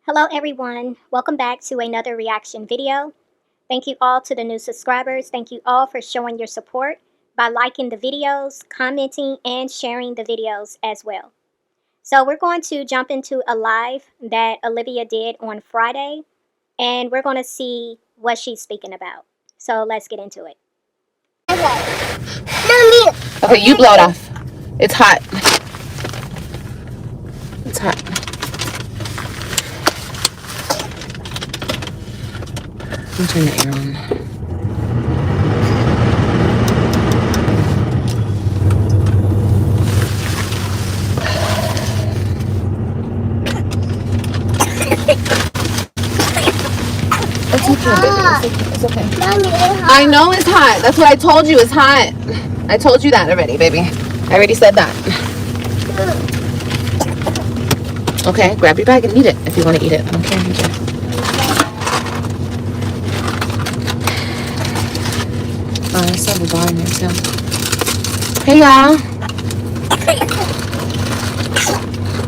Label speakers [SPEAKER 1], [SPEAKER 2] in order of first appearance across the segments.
[SPEAKER 1] Hello everyone, welcome back to another reaction video. Thank you all to the new subscribers. Thank you all for showing your support by liking the videos, commenting, and sharing the videos as well. So we're going to jump into a live that Olivia did on Friday, and we're going to see what she's speaking about. So let's get into it.
[SPEAKER 2] Okay, you blow it off. It's hot. It's hot. Let me turn the air on. It's okay, baby. It's okay. I know it's hot. That's what I told you. It's hot. I told you that already, baby. I already said that. Okay, grab your bag and eat it if you want to eat it. I don't care. Oh, I still have a bar in there too. Hey, y'all.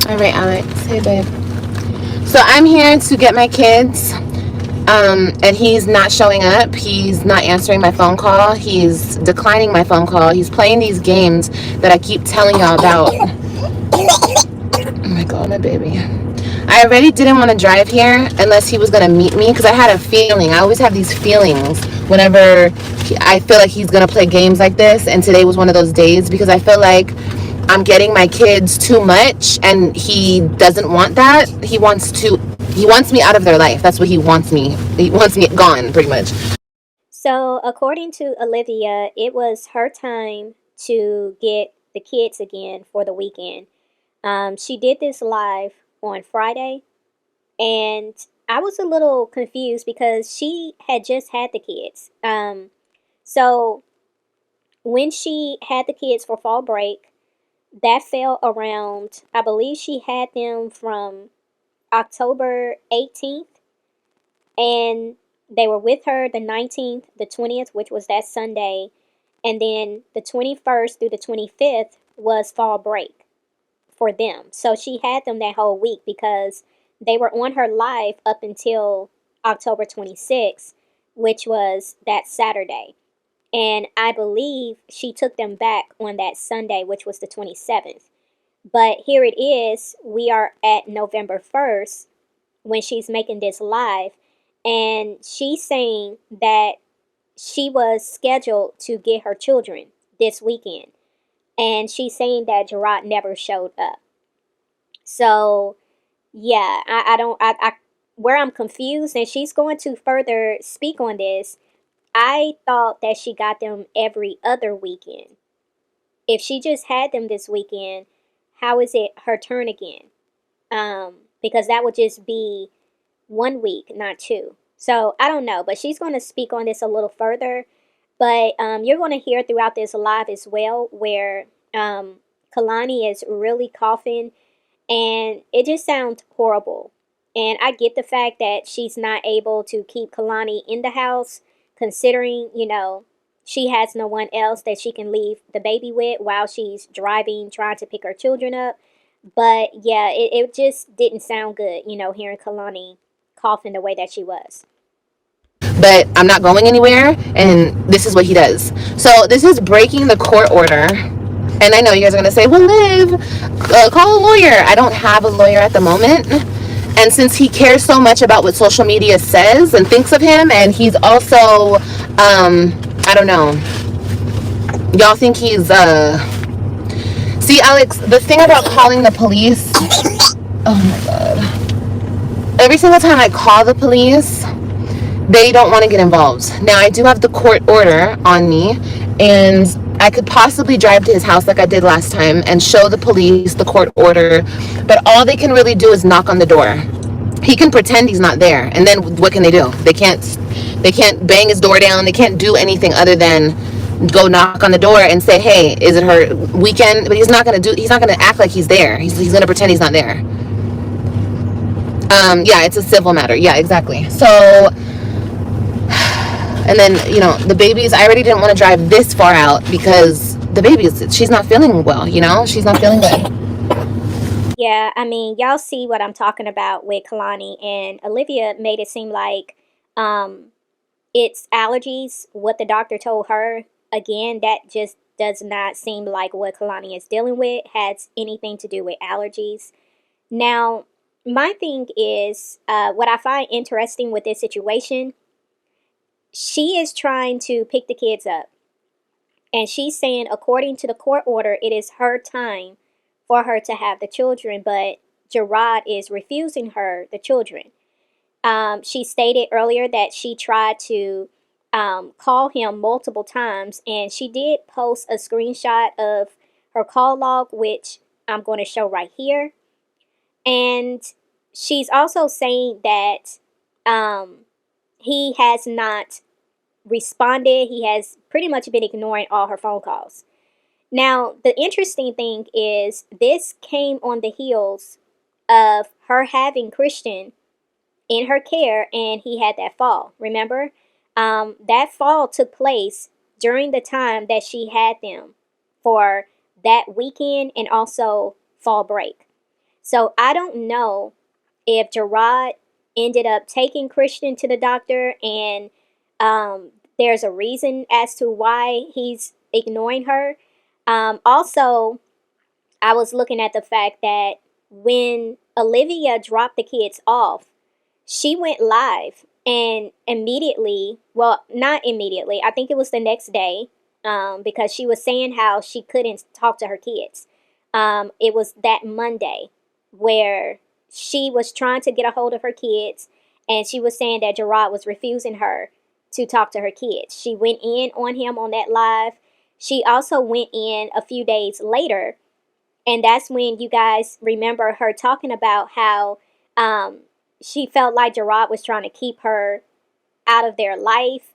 [SPEAKER 2] All right, Alex. Hey, babe. So I'm here to get my kids. And he's not showing up. He's not answering my phone call. He's declining my phone call. He's playing these games that I keep telling y'all about. Oh my God, my baby. I already didn't want to drive here unless he was going to meet me because I had a feeling. I always have these feelings whenever I feel like he's going to play games like this. And today was one of those days because I feel like I'm getting my kids too much and he doesn't want that. He wants me out of their life. That's what he wants me. He wants me gone, pretty much.
[SPEAKER 1] So according to Olivia, it was her time to get the kids again for the weekend. She did this live on Friday, and I was a little confused because she had just had the kids. So when she had the kids for fall break, that fell around, I believe she had them from October 18th, and they were with her the 19th, the 20th, which was that Sunday, and then the 21st through the 25th was fall break for them. So she had them that whole week because they were on her live up until October 26th, which was that Saturday. And I believe she took them back on that Sunday, which was the 27th. But here it is, we are at November 1st when she's making this live, and she's saying that she was scheduled to get her children this weekend. And she's saying that Jerrod never showed up. So, yeah, where I'm confused, and she's going to further speak on this, I thought that she got them every other weekend. If she just had them this weekend, how is it her turn again? Because that would just be 1 week, not two. So I don't know, but she's going to speak on this a little further. But you're going to hear throughout this live as well where Kalani is really coughing, and it just sounds horrible. And I get the fact that she's not able to keep Kalani in the house, considering, she has no one else that she can leave the baby with while she's driving, trying to pick her children up. But yeah, it just didn't sound good, hearing Kalani coughing the way that she was.
[SPEAKER 2] But I'm not going anywhere, and this is what he does. So this is breaking the court order. And I know you guys are going to say, well, Liv, call a lawyer. I don't have a lawyer at the moment. And since he cares so much about what social media says and thinks of him, and he's also, I don't know, y'all think he's, see, Alex, the thing about calling the police, oh my God. Every single time I call the police, they don't want to get involved. Now, I do have the court order on me, and I could possibly drive to his house like I did last time and show the police the court order, but all they can really do is knock on the door. He can pretend he's not there, and then what can they do? They can't bang his door down. They can't do anything other than go knock on the door and say, hey, is it her weekend? But he's not going to act like he's there. He's going to pretend he's not there. Yeah, it's a civil matter. Yeah, exactly. So, and then, the babies, I already didn't want to drive this far out because the baby she's not feeling well, she's not feeling good.
[SPEAKER 1] Yeah, I mean, y'all see what I'm talking about with Kalani, and Olivia made it seem like um, it's allergies, what the doctor told her. Again, that just does not seem like what Kalani is dealing with has anything to do with allergies. Now, my thing is what I find interesting with this situation, she is trying to pick the kids up. And she's saying, according to the court order, it is her time for her to have the children, but Jerrod is refusing her the children. She stated earlier that she tried to call him multiple times, and she did post a screenshot of her call log, which I'm going to show right here. And she's also saying that um, he has not responded. He has pretty much been ignoring all her phone calls. Now, the interesting thing is this came on the heels of her having Christian in her care, and he had that fall. Remember? That fall took place during the time that she had them for that weekend and also fall break. So I don't know if Jerrod ended up taking Christian to the doctor and there's a reason as to why he's ignoring her. Also, I was looking at the fact that when Olivia dropped the kids off, she went live and immediately, well, not immediately, I think it was the next day, because she was saying how she couldn't talk to her kids. It was that Monday where she was trying to get a hold of her kids, and she was saying that Jerrod was refusing her to talk to her kids. She went in on him on that live. She also went in a few days later, and that's when you guys remember her talking about how um, she felt like Jerrod was trying to keep her out of their life.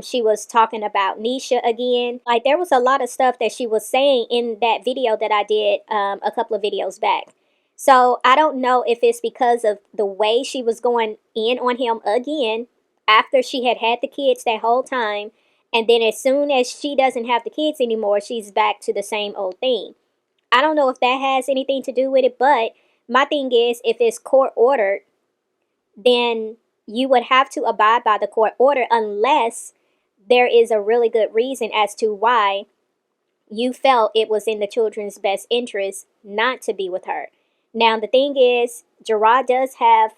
[SPEAKER 1] She was talking about Nisha again. Like, there was a lot of stuff that she was saying in that video that I did a couple of videos back. So I don't know if it's because of the way she was going in on him again after she had had the kids that whole time. And then as soon as she doesn't have the kids anymore, she's back to the same old thing. I don't know if that has anything to do with it, but my thing is, if it's court ordered, then you would have to abide by the court order unless there is a really good reason as to why you felt it was in the children's best interest not to be with her. Now, the thing is, Jerrod does have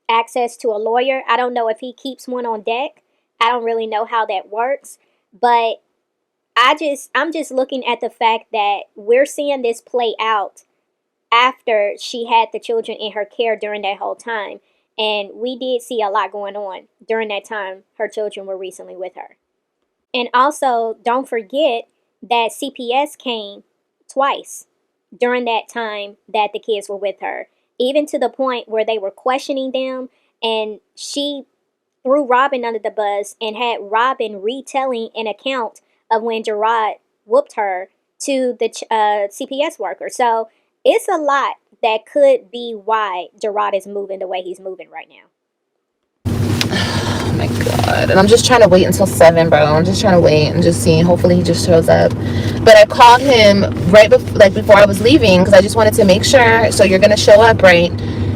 [SPEAKER 1] access to a lawyer. I don't know if he keeps one on deck. I don't really know how that works, but I'm just looking at the fact that we're seeing this play out after she had the children in her care during that whole time. And we did see a lot going on during that time her children were recently with her. And also, don't forget that CPS came twice during that time that the kids were with her, even to the point where they were questioning them. And she threw Robin under the bus and had Robin retelling an account of when Jerrod whooped her to the CPS worker. So it's a lot that could be why Jerrod is moving the way he's moving right now.
[SPEAKER 2] Oh my god. And I'm just trying to wait until 7, bro. I'm just trying to wait and just see. Hopefully he just shows up. But I called him right before I was leaving because I just wanted to make sure. So you're gonna show up, right?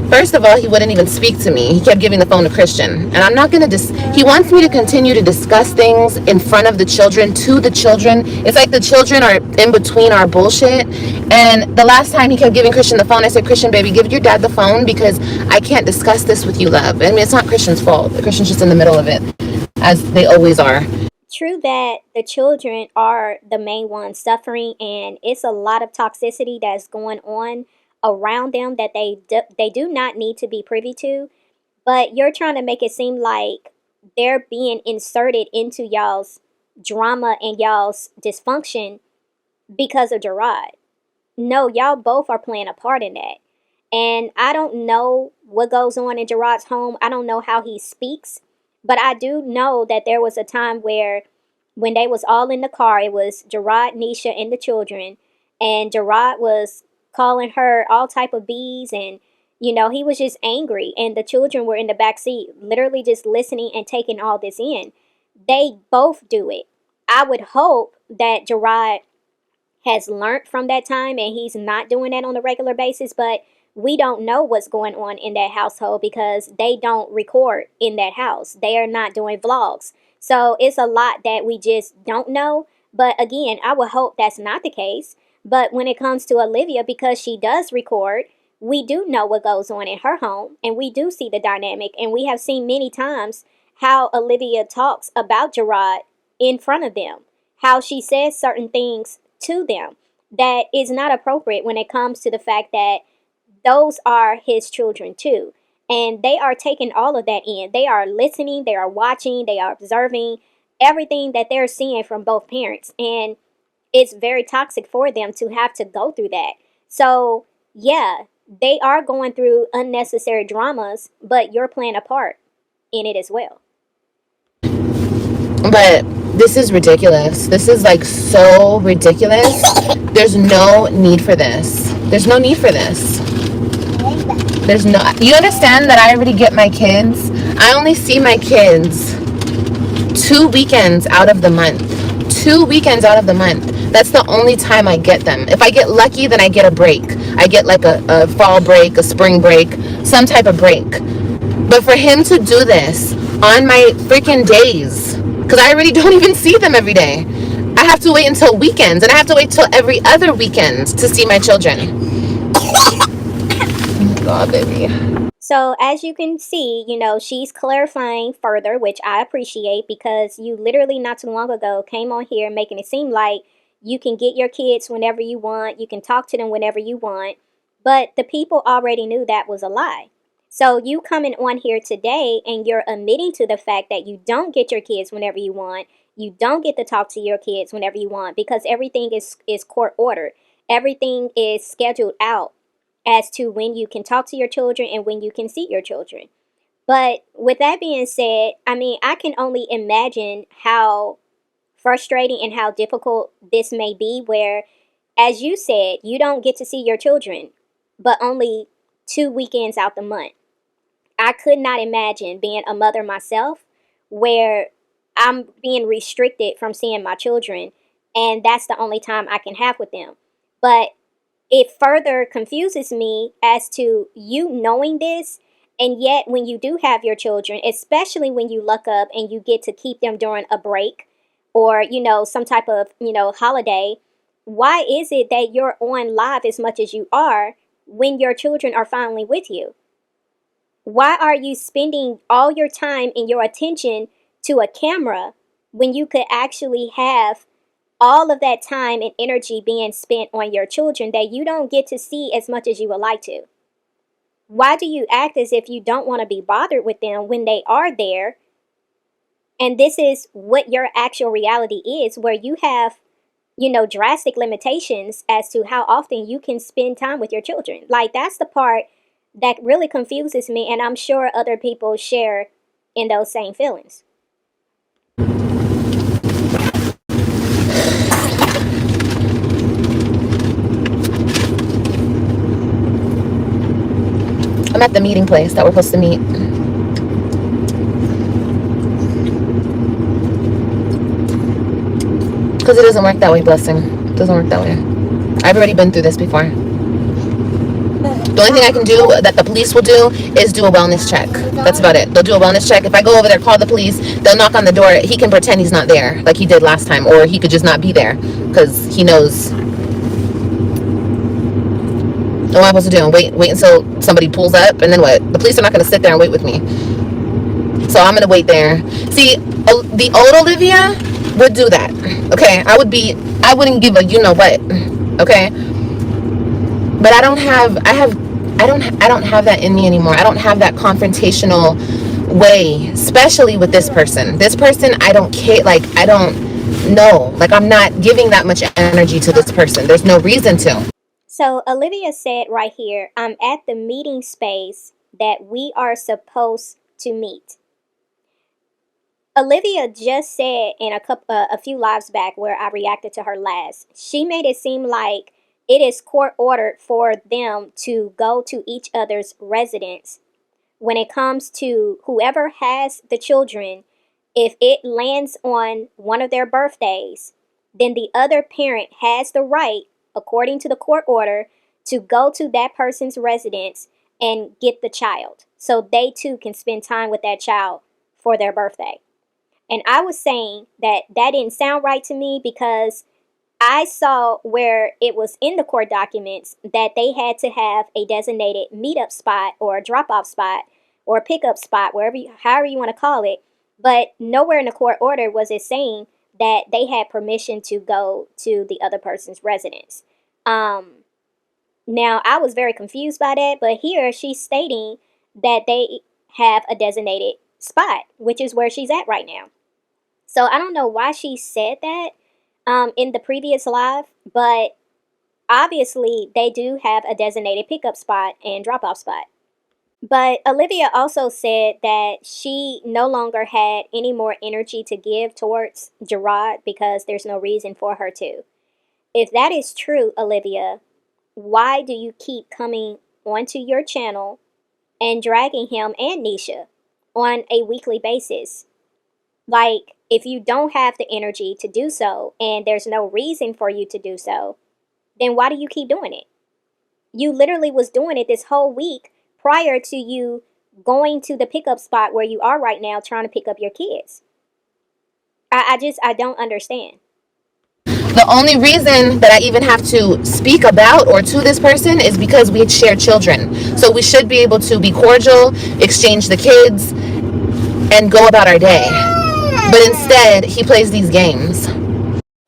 [SPEAKER 2] First of all, he wouldn't even speak to me. He kept giving the phone to Christian. And I'm not going to he wants me to continue to discuss things in front of the children, to the children. It's like the children are in between our bullshit. And the last time he kept giving Christian the phone, I said, Christian, baby, give your dad the phone because I can't discuss this with you, love. I mean, it's not Christian's fault. Christian's just in the middle of it, as they always are.
[SPEAKER 1] True that the children are the main ones suffering, and it's a lot of toxicity that's going on around them that they do not need to be privy to. But you're trying to make it seem like they're being inserted into y'all's drama and y'all's dysfunction because of Jerrod. No, y'all both are playing a part in that. And I don't know what goes on in Jerrod's home. I don't know how he speaks. But I do know that there was a time where when they was all in the car, it was Jerrod, Nisha, and the children. And Jerrod was calling her all type of bees, and he was just angry. And the children were in the back seat, literally just listening and taking all this in. They both do it. I would hope that Jerrod has learned from that time and he's not doing that on a regular basis. But we don't know what's going on in that household because they don't record in that house. They are not doing vlogs. So it's a lot that we just don't know. But again, I would hope that's not the case. But when it comes to Olivia, because she does record, we do know what goes on in her home and we do see the dynamic. And we have seen many times how Olivia talks about Jerrod in front of them, how she says certain things to them that is not appropriate when it comes to the fact that those are his children too. And they are taking all of that in. They are listening, they are watching, they are observing everything that they're seeing from both parents. And it's very toxic for them to have to go through that. So, yeah, they are going through unnecessary dramas, but you're playing a part in it as well.
[SPEAKER 2] But this is ridiculous. This is like so ridiculous. There's no need for this. There's no need for this. There's no. You understand that I already get my kids? I only see my kids 2 weekends out of the month. 2 weekends out of the month. That's the only time I get them. If I get lucky, then I get a break. I get like a fall break, a spring break, some type of break. But for him to do this on my freaking days, because I already don't even see them every day. I have to wait until weekends, and I have to wait till every other weekend to see my children. God, baby.
[SPEAKER 1] So, as you can see, she's clarifying further, which I appreciate because you literally not too long ago came on here making it seem like you can get your kids whenever you want, you can talk to them whenever you want, but the people already knew that was a lie. So, you coming on here today and you're admitting to the fact that you don't get your kids whenever you want, you don't get to talk to your kids whenever you want because everything is court ordered, everything is scheduled out as to when you can talk to your children and when you can see your children. But with that being said, I mean, I can only imagine how frustrating and how difficult this may be, where, as you said, you don't get to see your children, but only 2 weekends out the month. I could not imagine being a mother myself where I'm being restricted from seeing my children, and that's the only time I can have with them. But it further confuses me as to you knowing this, and yet when you do have your children, especially when you luck up and you get to keep them during a break or some type of holiday, why is it that you're on live as much as you are when your children are finally with you? Why are you spending all your time and your attention to a camera when you could actually have all of that time and energy being spent on your children that you don't get to see as much as you would like to? Why do you act as if you don't want to be bothered with them when they are there? And this is what your actual reality is, where you have, drastic limitations as to how often you can spend time with your children. Like, that's the part that really confuses me, and I'm sure other people share in those same feelings.
[SPEAKER 2] I'm at the meeting place that we're supposed to meet. Because it doesn't work that way, blessing. It doesn't work that way. I've already been through this before. The only thing I can do that the police will do is do a wellness check. That's about it. They'll do a wellness check. If I go over there, call the police, they'll knock on the door. He can pretend he's not there like he did last time, or he could just not be there because he knows. What am I supposed to do? Wait until somebody pulls up, and then what? The police are not going to sit there and wait with me. So I'm going to wait there. See, the old Olivia would do that. Okay, I wouldn't give a you know what. Okay, but I don't have that in me anymore. I don't have that confrontational way, especially with this person. This person, I don't care. Like, I don't know. Like, I'm not giving that much energy to this person. There's no reason to.
[SPEAKER 1] So Olivia said right here, I'm at the meeting space that we are supposed to meet. Olivia just said in a few lives back where I reacted to her last, she made it seem like it is court ordered for them to go to each other's residence when it comes to whoever has the children. If it lands on one of their birthdays, then the other parent has the right, according to the court order, to go to that person's residence and get the child so they too can spend time with that child for their birthday. And I was saying that that didn't sound right to me because I saw where it was in the court documents that they had to have a designated meetup spot or a drop off spot or a pickup spot, however you want to call it. But nowhere in the court order was it saying that they had permission to go to the other person's residence. Um, Now, I was very confused by that, but here she's stating that they have a designated spot, which is where she's at right now. So I don't know why she said that in the previous live, but obviously they do have a designated pickup spot and drop off spot. But Olivia also said that she no longer had any more energy to give towards Jerrod because there's no reason for her to. If that is true, Olivia, why do you keep coming onto your channel and dragging him and Nisha on a weekly basis? Like, if you don't have the energy to do so and there's no reason for you to do so, then why do you keep doing it? You literally was doing it this whole week prior to you going to the pickup spot where you are right now trying to pick up your kids. I don't understand.
[SPEAKER 2] The only reason that I even have to speak about or to this person is because we share children. So we should be able to be cordial, exchange the kids, and go about our day. But instead, he plays these games.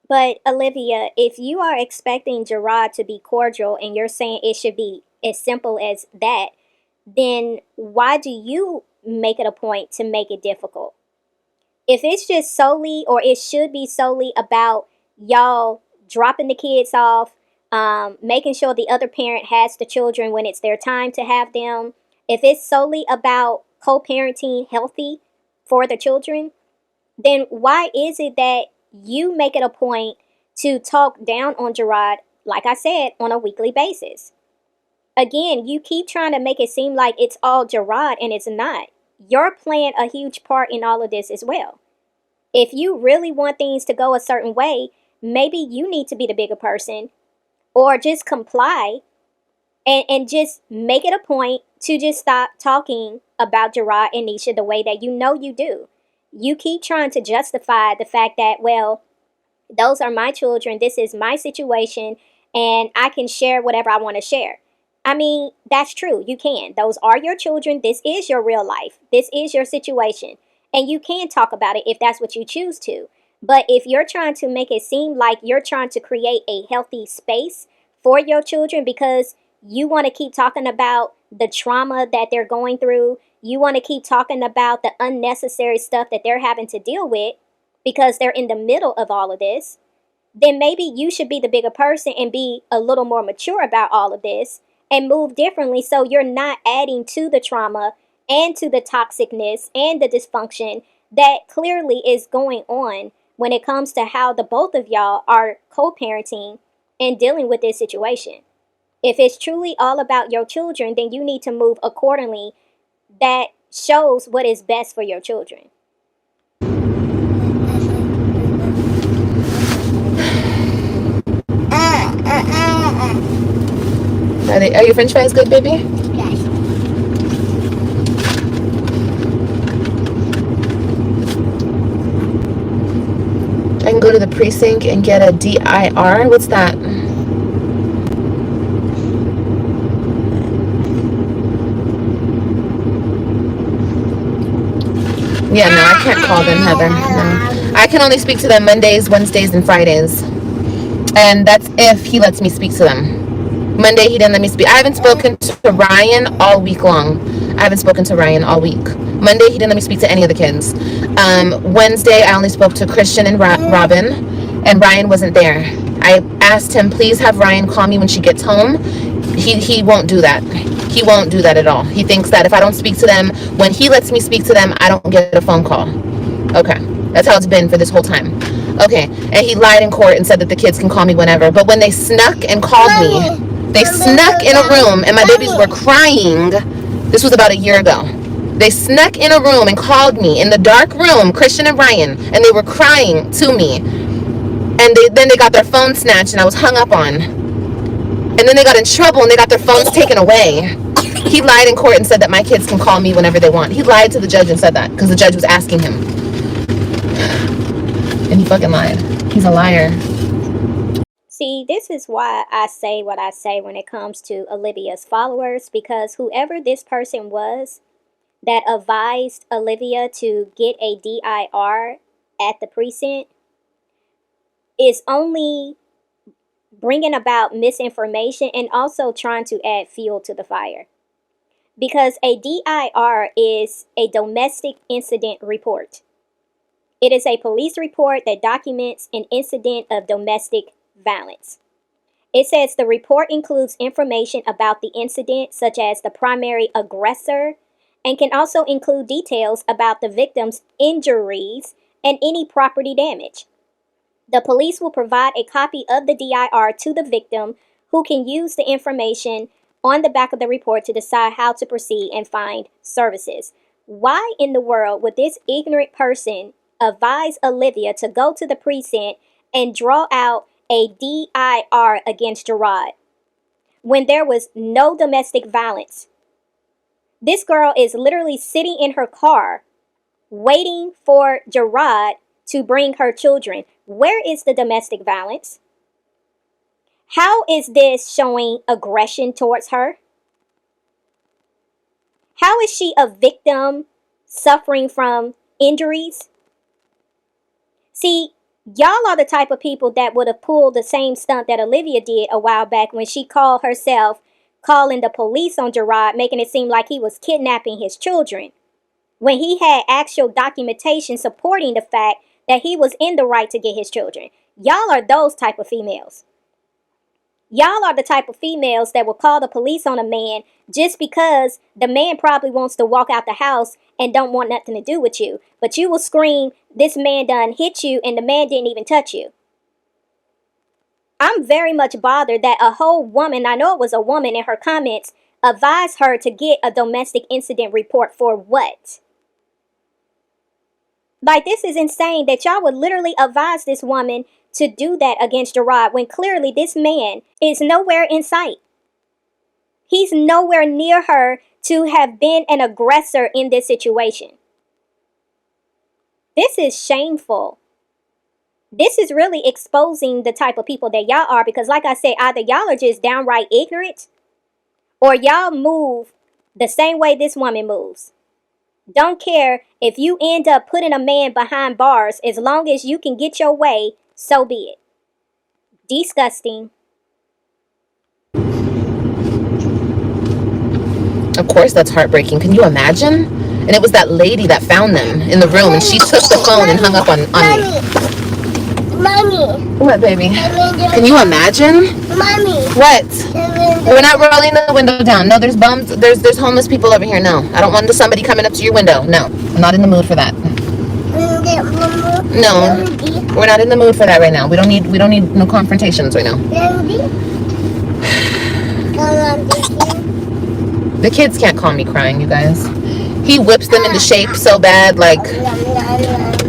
[SPEAKER 1] But Olivia, if you are expecting Jerrod to be cordial and you're saying it should be as simple as that, then why do you make it a point to make it difficult? If it's just solely, or it should be solely about y'all dropping the kids off, making sure the other parent has the children when it's their time to have them, if it's solely about co parenting healthy for the children, then why is it that you make it a point to talk down on Jerrod, like I said, on a weekly basis? Again, you keep trying to make it seem like it's all Jerrod, and it's not. You're playing a huge part in all of this as well. If you really want things to go a certain way, maybe you need to be the bigger person or just comply and just make it a point to just stop talking about Jerrod and Nisha the way that you know you do. You keep trying to justify the fact that, well, those are my children, this is my situation, and I can share whatever I want to share. I mean, that's true. You can. Those are your children. This is your real life. This is your situation. And you can talk about it if that's what you choose to. But if you're trying to make it seem like you're trying to create a healthy space for your children because you want to keep talking about the trauma that they're going through, you want to keep talking about the unnecessary stuff that they're having to deal with because they're in the middle of all of this, then maybe you should be the bigger person and be a little more mature about all of this and move differently so you're not adding to the trauma and to the toxicness and the dysfunction that clearly is going on when it comes to how the both of y'all are co-parenting and dealing with this situation. If it's truly all about your children, then you need to move accordingly that shows what is best for your children.
[SPEAKER 2] Are your french fries good, baby?
[SPEAKER 3] Yes.
[SPEAKER 2] I can go to the precinct and get a DIR. What's that? Yeah, no, I can't call them, Heather. No. I can only speak to them Mondays, Wednesdays, and Fridays. And that's if he lets me speak to them. Monday, he didn't let me speak. I haven't spoken to Ryan all week long. I haven't spoken to Ryan all week. Monday, he didn't let me speak to any of the kids. Wednesday, I only spoke to Christian and Robin, and Ryan wasn't there. I asked him, please have Ryan call me when she gets home. He won't do that. He won't do that at all. He thinks that if I don't speak to them, when he lets me speak to them, I don't get a phone call. Okay, that's how it's been for this whole time. Okay, and he lied in court and said that the kids can call me whenever. But when they snuck and called me, they snuck in a room and my babies were crying. This was about a year ago. They snuck in a room and called me in the dark room, Christian and Ryan, and they were crying to me. And then they got their phone snatched, and I was hung up on. And then they got in trouble, and they got their phones taken away. He lied in court and said that my kids can call me whenever they want. He lied to the judge and said that because the judge was asking him. And he fucking lied. He's a liar.
[SPEAKER 1] See, this is why I say what I say when it comes to Olivia's followers, because whoever this person was that advised Olivia to get a DIR at the precinct is only bringing about misinformation and also trying to add fuel to the fire. Because a DIR is a domestic incident report. It is a police report that documents an incident of domestic violence. It says the report includes information about the incident, such as the primary aggressor, and can also include details about the victim's injuries and any property damage. The police will provide a copy of the DIR to the victim, who can use the information on the back of the report to decide how to proceed and find services. Why in the world would this ignorant person advise Olivia to go to the precinct and draw out a DIR against Jerrod when there was no domestic violence? This girl is literally sitting in her car waiting for Jerrod to bring her children. Where is the domestic violence? How is this showing aggression towards her? How is she a victim suffering from injuries? See, y'all are the type of people that would have pulled the same stunt that Olivia did a while back when she called herself calling the police on Jerrod, making it seem like he was kidnapping his children, when he had actual documentation supporting the fact that he was in the right to get his children. Y'all are those type of females. Y'all are the type of females that will call the police on a man just because the man probably wants to walk out the house and don't want nothing to do with you. But you will scream, this man done hit you and the man didn't even touch you. I'm very much bothered that a whole woman, I know it was a woman in her comments, advised her to get a domestic incident report for what? Like, this is insane that y'all would literally advise this woman to do that against Jerrod when clearly this man is nowhere in sight. He's nowhere near her to have been an aggressor in this situation. This is shameful. This is really exposing the type of people that y'all are, because like I said, either y'all are just downright ignorant or y'all move the same way this woman moves. Don't care if you end up putting a man behind bars, as long as you can get your way, so be it. Disgusting.
[SPEAKER 2] Of course, that's heartbreaking. Can you imagine? And it was that lady that found them in the room, and she took the phone and hung up on me.
[SPEAKER 3] Mommy.
[SPEAKER 2] What, baby? Can you imagine?
[SPEAKER 3] Mommy.
[SPEAKER 2] What? We're not rolling the window down. No, there's bums. There's homeless people over here. No, I don't want somebody coming up to your window. No, I'm not in the mood for that. No, we're not in the mood for that right now. We don't need no confrontations right now. The kids can't call me crying, you guys. He whips them into shape so bad, like,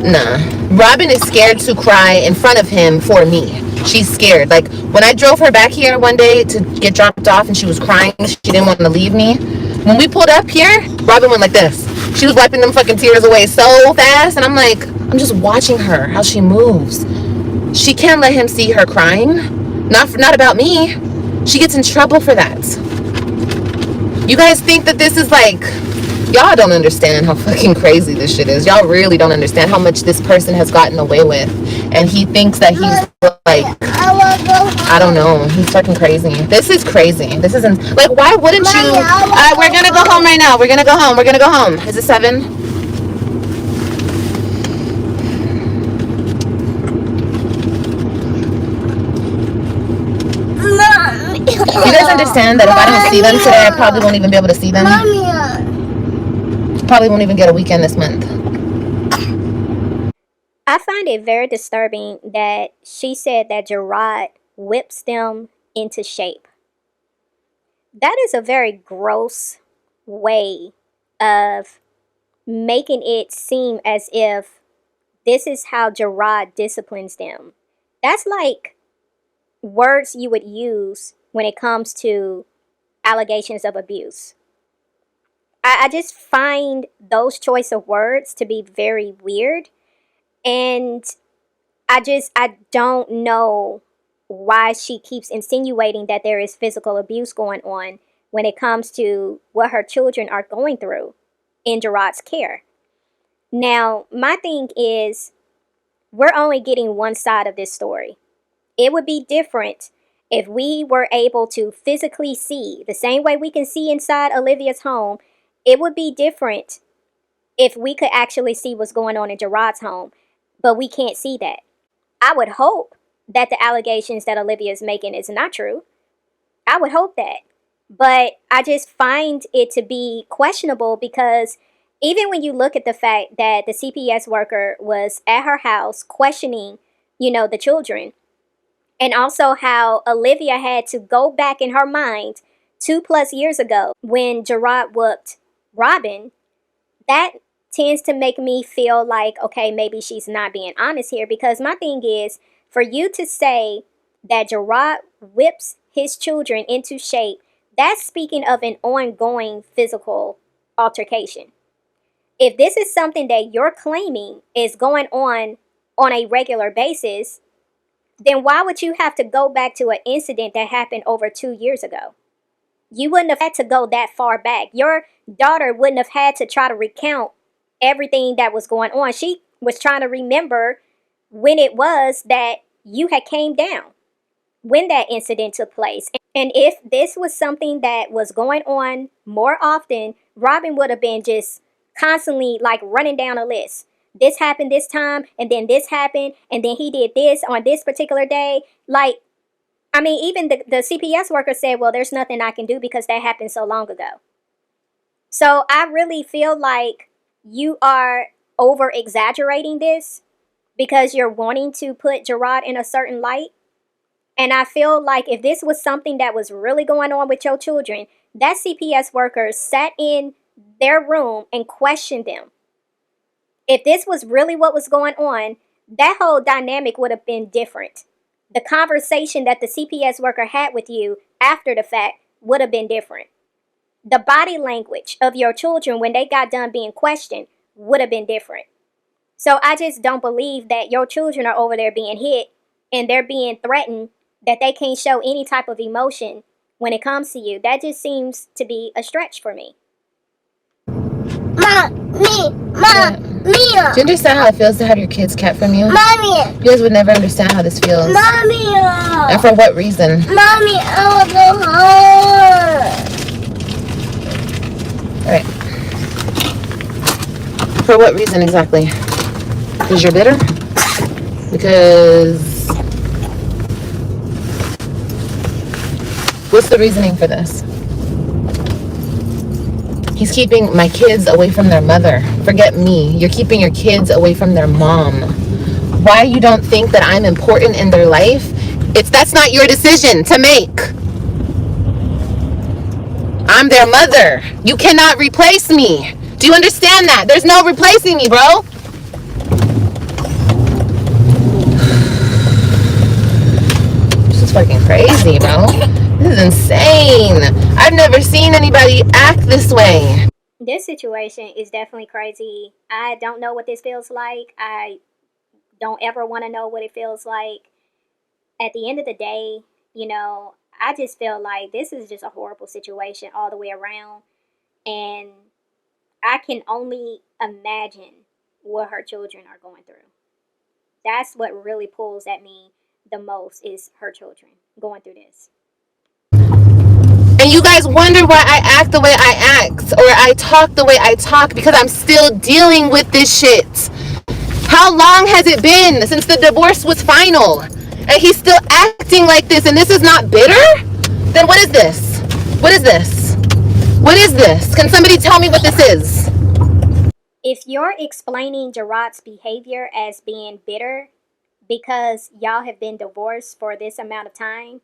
[SPEAKER 2] nah. Robin is scared to cry in front of him for me. She's scared. Like, when I drove her back here one day to get dropped off and she was crying, she didn't want to leave me. When we pulled up here, Robin went like this. She was wiping them fucking tears away so fast, and I'm like, I'm just watching her, how she moves. She can't let him see her crying. Not about me. She gets in trouble for that. You guys think that this is like, y'all don't understand how fucking crazy this shit is. Y'all really don't understand how much this person has gotten away with. And he thinks that he's like, I don't know, he's fucking crazy. This is crazy. This isn't, like, why wouldn't you, we're gonna go home right now. We're gonna go home. Is it 7? You guys understand that if I don't see them today, I probably won't even be able to see them? Probably won't even get a weekend this month.
[SPEAKER 1] I find it very disturbing that she said that Jerrod whips them into shape. That is a very gross way of making it seem as if this is how Jerrod disciplines them. That's like words you would use when it comes to allegations of abuse. I just find those choice of words to be very weird. And I don't know why she keeps insinuating that there is physical abuse going on when it comes to what her children are going through in Jerrod's care. Now, my thing is, we're only getting one side of this story. It would be different if we were able to physically see the same way we can see inside Olivia's home. It would be different if we could actually see what's going on in Jerrod's home, but we can't see that. I would hope that the allegations that Olivia is making is not true. I would hope that. But I just find it to be questionable because even when you look at the fact that the CPS worker was at her house questioning, the children, and also how Olivia had to go back in her mind 2+ years ago when Jerrod whooped Robin, that tends to make me feel like, okay, maybe she's not being honest here. Because my thing is, for you to say that Jerrod whips his children into shape, that's speaking of an ongoing physical altercation. If this is something that you're claiming is going on a regular basis, then why would you have to go back to an incident that happened over 2 years ago? You wouldn't have had to go that far back. Your daughter wouldn't have had to try to recount everything that was going on. She was trying to remember when it was that you had came down, when that incident took place. And if this was something that was going on more often, Robin would have been just constantly like running down a list. This happened this time, and then this happened, and then he did this on this particular day. Like, I mean, even the CPS worker said, well, there's nothing I can do because that happened so long ago. So I really feel like you are over exaggerating this because you're wanting to put Jerrod in a certain light. And I feel like if this was something that was really going on with your children, that CPS worker sat in their room and questioned them. If this was really what was going on, that whole dynamic would have been different. The conversation that the CPS worker had with you after the fact would have been different. The body language of your children when they got done being questioned would have been different. So I just don't believe that your children are over there being hit and they're being threatened that they can't show any type of emotion when it comes to you. That just seems to be a stretch for me.
[SPEAKER 2] Yeah. Do you understand how it feels to have your kids kept from you? Mommy. You guys would never understand how this feels. Mommy. And for what reason? Mommy, I want to go home. All right. For what reason exactly? Because you're bitter? Because... What's the reasoning for this? He's keeping my kids away from their mother. Forget me. You're keeping your kids away from their mom. Why you don't think that I'm important in their life? That's not your decision to make. I'm their mother. You cannot replace me. Do you understand that? There's no replacing me, bro. This is fucking crazy, bro. This is insane. I've never seen anybody act this way.
[SPEAKER 1] This situation is definitely crazy. I don't know what this feels like. I don't ever want to know what it feels like. At the end of the day, I just feel like this is just a horrible situation all the way around. And I can only imagine what her children are going through. That's what really pulls at me the most is her children going through this.
[SPEAKER 2] And you guys wonder why I act the way I act or I talk the way I talk because I'm still dealing with this shit. How long has it been since the divorce was final? And he's still acting like this and this is not bitter? Then what is this? What is this? What is this? Can somebody tell me what this is?
[SPEAKER 1] If you're explaining Jerrod's behavior as being bitter because y'all have been divorced for this amount of time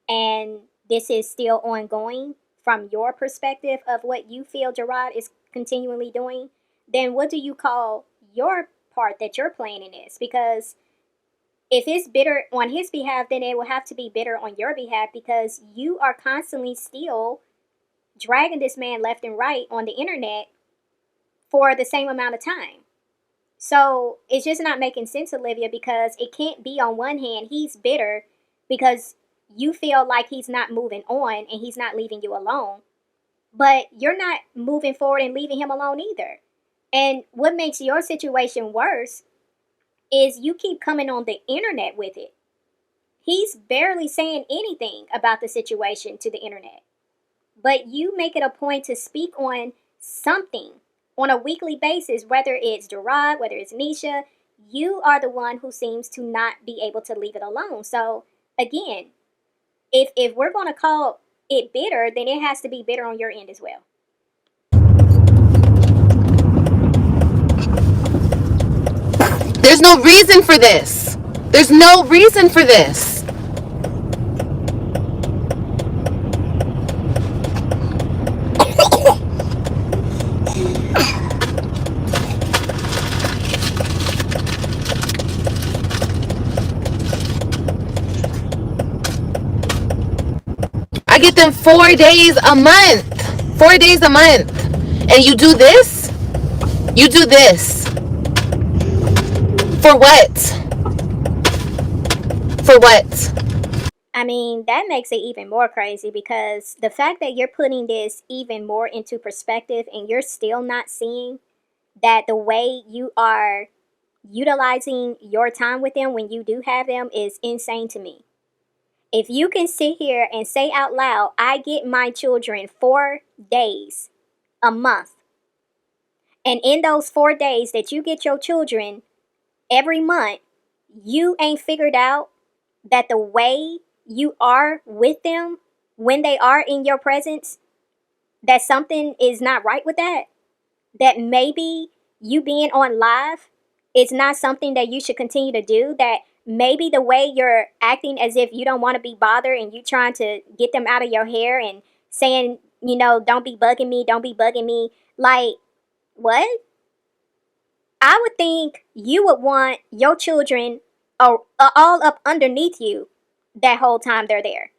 [SPEAKER 1] and this is still ongoing from your perspective of what you feel Jerrod is continually doing, then what do you call your part that you're playing in this? Because If it's bitter on his behalf, then it will have to be bitter on your behalf because you are constantly still dragging this man left and right on the internet for the same amount of time. So it's just not making sense, Olivia, because it can't be on one hand, he's bitter because you feel like he's not moving on and he's not leaving you alone, but you're not moving forward and leaving him alone either. And what makes your situation worse is you keep coming on the internet with it. He's barely saying anything about the situation to the internet, but you make it a point to speak on something on a weekly basis, whether it's Jerrod, whether it's Nisha. You are the one who seems to not be able to leave it alone. So again, if we're going to call it bitter, then it has to be bitter on your end as well.
[SPEAKER 2] There's no reason for this. There's no reason for this. I get them 4 days a month. 4 days a month. And you do this? You do this. For what? For what?
[SPEAKER 1] I mean, that makes it even more crazy because the fact that you're putting this even more into perspective and you're still not seeing that the way you are utilizing your time with them when you do have them is insane to me. If you can sit here and say out loud, I get my children 4 days a month, and in those 4 days that you get your children every month, you ain't figured out that the way you are with them when they are in your presence, that something is not right with that, that maybe you being on live is not something that you should continue to do, that maybe the way you're acting as if you don't want to be bothered and you trying to get them out of your hair and saying, don't be bugging me, don't be bugging me. Like, what? I would think you would want your children all up underneath you that whole time they're there.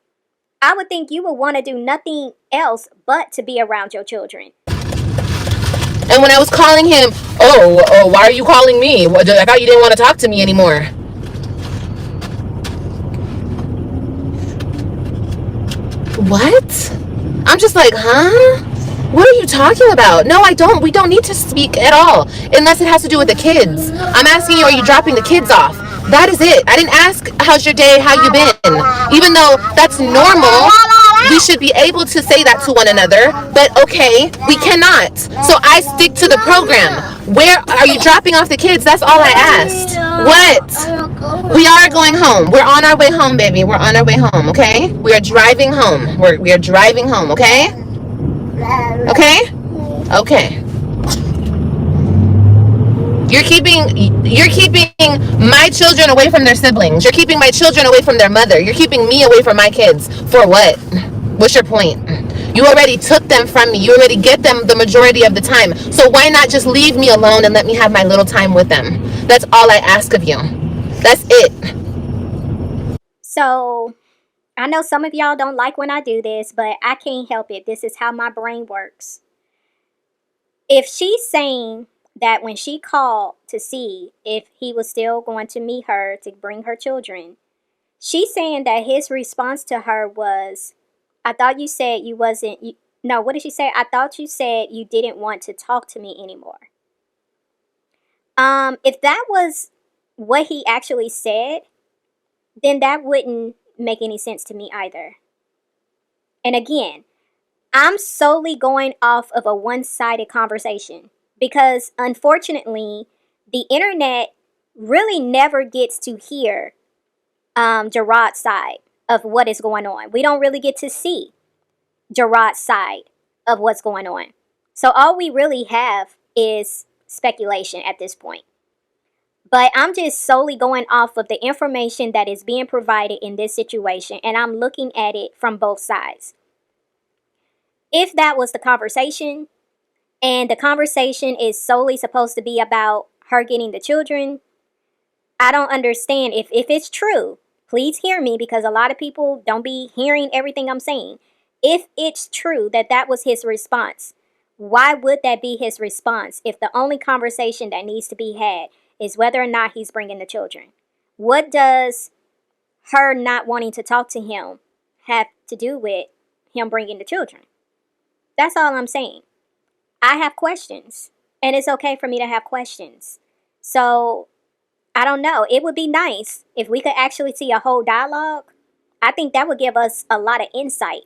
[SPEAKER 1] I would think you would want to do nothing else but to be around your children.
[SPEAKER 2] And when I was calling him, why are you calling me? I thought you didn't want to talk to me anymore. What? I'm just like, huh? What are you talking about? No, I don't. We don't need to speak at all, unless it has to do with the kids. I'm asking you, are you dropping the kids off? That is it. I didn't ask, how's your day? How you been? Even though that's normal, we should be able to say that to one another. But okay, we cannot. So I stick to the program. Where are you dropping off the kids? That's all I asked. What? We are going home. We're on our way home, baby. We're on our way home, okay? We are driving home. We are driving home, okay? Okay? Okay. You're keeping my children away from their siblings. You're keeping my children away from their mother. You're keeping me away from my kids. For what? What's your point? You already took them from me. You already get them the majority of the time. So why not just leave me alone and let me have my little time with them? That's all I ask of you. That's it.
[SPEAKER 1] So, I know some of y'all don't like when I do this, but I can't help it. This is how my brain works. If she's saying that when she called to see if he was still going to meet her to bring her children, she's saying that his response to her was, I thought you said you wasn't. No, what did she say? I thought you said you didn't want to talk to me anymore. If that was what he actually said, then that wouldn't make any sense to me either. And again, I'm solely going off of a one sided conversation because unfortunately, the internet really never gets to hear Jerrod's side of what is going on. We don't really get to see Jerrod's side of what's going on. So all we really have is speculation at this point. But I'm just solely going off of the information that is being provided in this situation, and I'm looking at it from both sides. If that was the conversation, and the conversation is solely supposed to be about her getting the children, I don't understand if it's true. Please hear me because a lot of people don't be hearing everything I'm saying. If it's true that that was his response, why would that be his response if the only conversation that needs to be had is whether or not he's bringing the children? What does her not wanting to talk to him have to do with him bringing the children? That's all I'm saying. I have questions, and it's okay for me to have questions. So I don't know. It would be nice if we could actually see a whole dialogue. I think that would give us a lot of insight.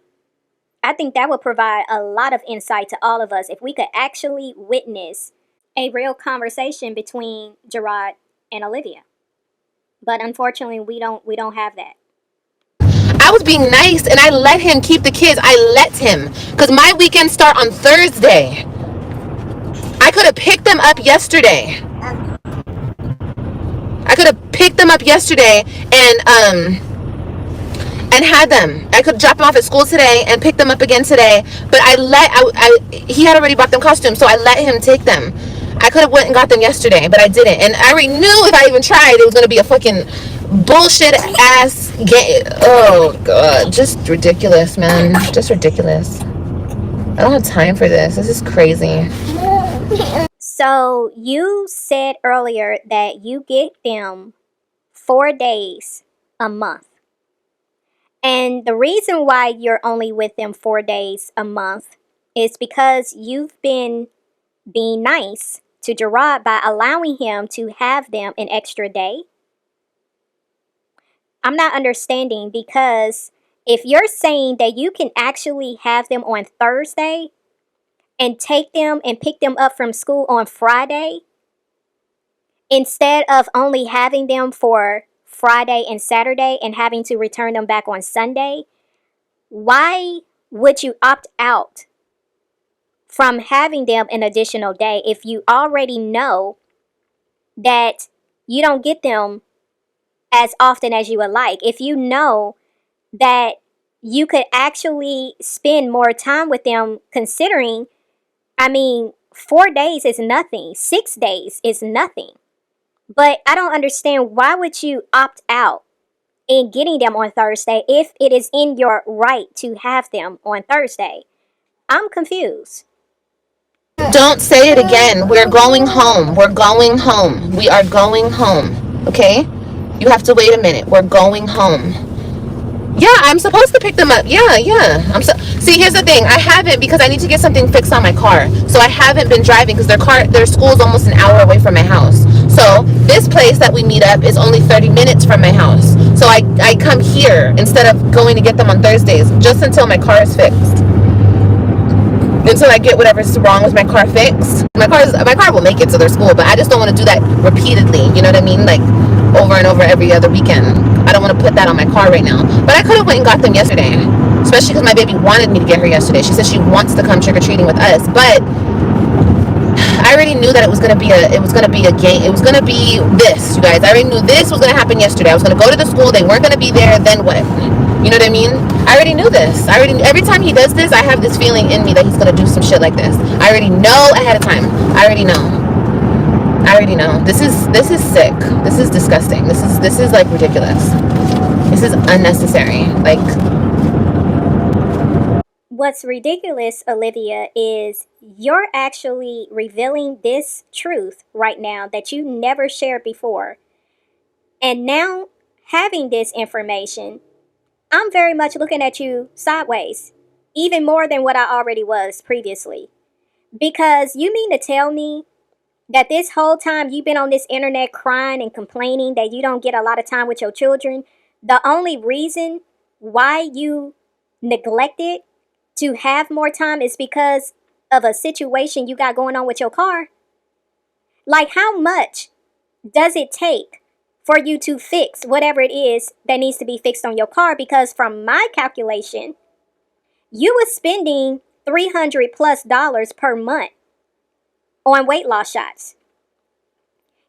[SPEAKER 1] I think that would provide a lot of insight to all of us if we could actually witness a real conversation between Jerrod and Olivia. But unfortunately, we don't have that.
[SPEAKER 2] I was being nice and I let him keep the kids. I let him. Because my weekends start on Thursday. I could have picked them up yesterday. I could have picked them up yesterday and had them. I could drop them off at school today and pick them up again today. But he had already bought them costumes, so I let him take them. I could have went and got them yesterday, but I didn't. And I already knew if I even tried, it was gonna be a fucking bullshit ass game. Oh god, just ridiculous, man. Just ridiculous. I don't have time for this. This is crazy.
[SPEAKER 1] So you said earlier that you get them 4 days a month. And the reason why you're only with them 4 days a month is because you've been being nice to Jerrod by allowing him to have them an extra day. I'm not understanding because if you're saying that you can actually have them on Thursday and take them and pick them up from school on Friday, instead of only having them for Friday and Saturday and having to return them back on Sunday, why would you opt out from having them an additional day if you already know that you don't get them as often as you would like? If you know that you could actually spend more time with them, considering, 4 days is nothing, 6 days is nothing. But I don't understand, why would you opt out in getting them on Thursday if it is in your right to have them on Thursday? I'm confused.
[SPEAKER 2] Don't say it again. We're going home. We're going home. We are going home. Okay? You have to wait a minute. We're going home. Yeah, I'm supposed to pick them up. Yeah. See, here's the thing. I haven't, because I need to get something fixed on my car. So I haven't been driving because their school is almost an hour away from my house. So this place that we meet up is only 30 minutes from my house. So I come here instead of going to get them on Thursdays just until my car is fixed. Until I get whatever's wrong with my car fixed. My car will make it to their school, but I just don't want to do that repeatedly. You know what I mean? Like over and over every other weekend. I don't want to put that on my car right now. But I could have went and got them yesterday, especially because my baby wanted me to get her yesterday. She said she wants to come trick or treating with us, but I already knew that it was gonna be a game. It was gonna be this, you guys. I already knew this was gonna happen yesterday. I was gonna go to the school. They weren't gonna be there. Then what? You know what I mean? I already knew this. Every time he does this, I have this feeling in me that he's gonna do some shit like this. I already know ahead of time. I already know. This is sick. This is disgusting. This is like ridiculous. This is unnecessary. Like,
[SPEAKER 1] What's ridiculous, Olivia, is you're actually revealing this truth right now that you never shared before. And now, having this information, I'm very much looking at you sideways, even more than what I already was previously. Because you mean to tell me that this whole time you've been on this internet crying and complaining that you don't get a lot of time with your children, the only reason why you neglected to have more time is because of a situation you got going on with your car? Like, how much does it take for you to fix whatever it is that needs to be fixed on your car? Because from my calculation, you were spending $300+ per month on weight loss shots.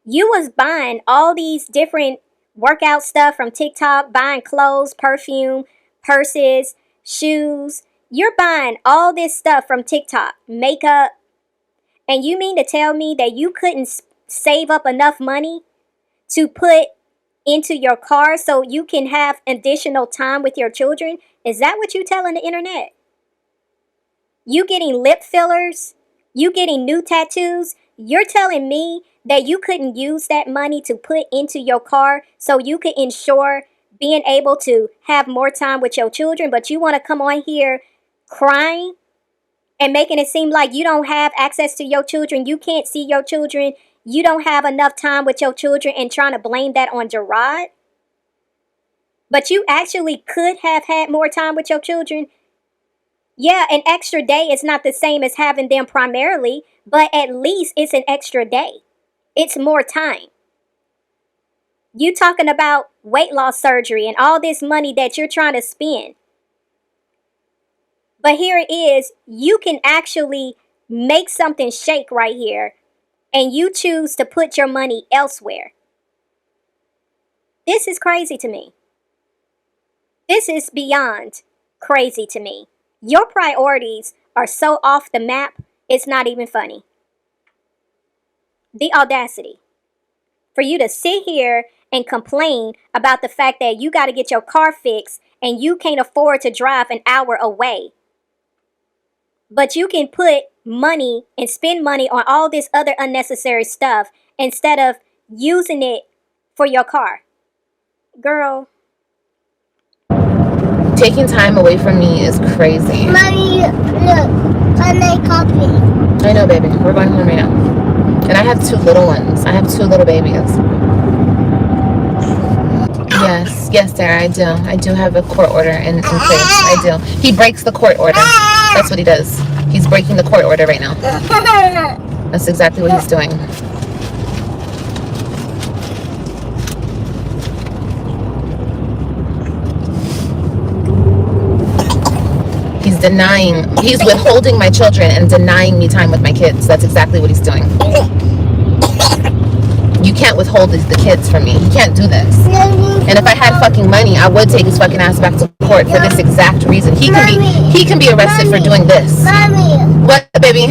[SPEAKER 1] You was buying all these different workout stuff from TikTok, buying clothes, perfume, purses, shoes. You're buying all this stuff from TikTok, makeup, and you mean to tell me that you couldn't save up enough money to put into your car so you can have additional time with your children? Is that what you telling the internet? You getting lip fillers? You getting new tattoos? You're telling me that you couldn't use that money to put into your car so you could ensure being able to have more time with your children, but you want to come on here crying and making it seem like you don't have access to your children, you can't see your children, you don't have enough time with your children, and trying to blame that on Jerrod? But you actually could have had more time with your children. Yeah, an extra day is not the same as having them primarily, but at least it's an extra day. It's more time. You talking about weight loss surgery and all this money that you're trying to spend. But here it is, you can actually make something shake right here, and you choose to put your money elsewhere. This is crazy to me. This is beyond crazy to me. Your priorities are so off the map, it's not even funny. The audacity for you to sit here and complain about the fact that you got to get your car fixed and you can't afford to drive an hour away. But you can put money and spend money on all this other unnecessary stuff instead of using it for your car. Girl.
[SPEAKER 2] Taking time away from me is crazy.
[SPEAKER 3] Mommy, look, I make coffee.
[SPEAKER 2] I know, baby. We're going home right now. And I have two little ones. I have two little babies. Yes, Sarah, I do. I do have a court order in place. I do. He breaks the court order. That's what he does. He's breaking the court order right now. That's exactly what he's doing. He's withholding my children and denying me time with my kids. That's exactly what he's doing. You can't withhold the kids from me. He can't do this. And if I had fucking money, I would take his fucking ass back to court for this exact reason. He can be arrested for doing this.
[SPEAKER 3] Mommy.
[SPEAKER 2] What, baby?